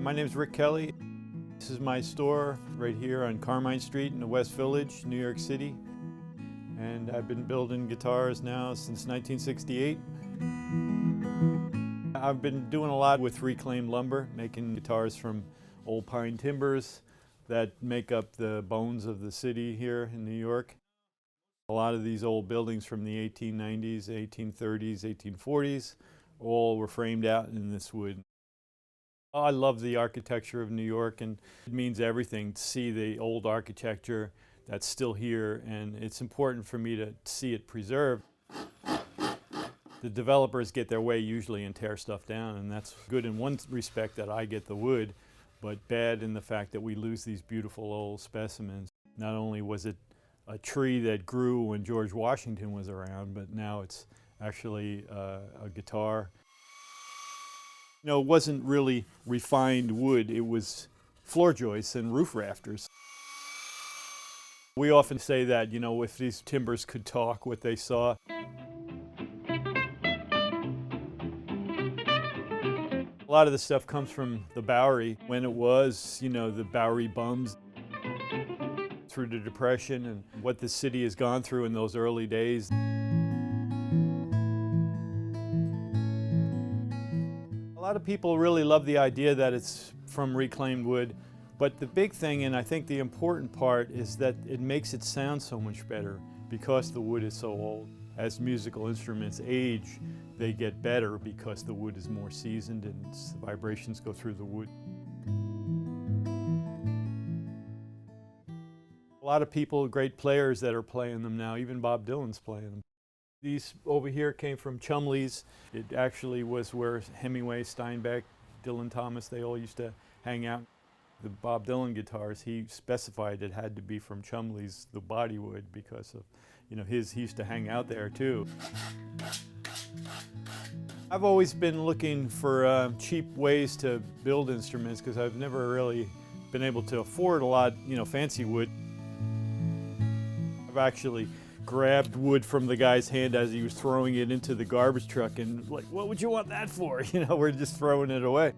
My name is Rick Kelly. This is my store right here on Carmine Street in the West Village, New York City. And I've been building guitars now since 1968. I've been doing a lot with reclaimed lumber, making guitars from old pine timbers that make up the bones of the city here in New York. A lot of these old buildings from the 1890s, 1830s, 1840s, all were framed out in this wood. I love the architecture of New York, and it means everything to see the old architecture that's still here, and it's important for me to see it preserved. The developers get their way usually and tear stuff down, and that's good in one respect that I get the wood, but bad in the fact that we lose these beautiful old specimens. Not only was it a tree that grew when George Washington was around, but now it's actually a guitar. You know, it wasn't really refined wood, it was floor joists and roof rafters. We often say that, you know, if these timbers could talk, what they saw. A lot of the stuff comes from the Bowery, when it was, you know, the Bowery bums. Through the Depression and what the city has gone through in those early days. A lot of people really love the idea that it's from reclaimed wood, but the big thing, and I think the important part, is that it makes it sound so much better because the wood is so old. As musical instruments age, they get better because the wood is more seasoned and its vibrations go through the wood. A lot of people, great players that are playing them now, even Bob Dylan's playing them. These over here came from Chumley's. It actually was where Hemingway, Steinbeck, Dylan Thomas, they all used to hang out. The Bob Dylan guitars, he specified it had to be from Chumley's, the bodywood, because of, you know, he used to hang out there too. I've always been looking for cheap ways to build instruments because I've never really been able to afford a lot, you know, fancy wood. I've actually grabbed wood from the guy's hand as he was throwing it into the garbage truck and like, what would you want that for? You know, we're just throwing it away.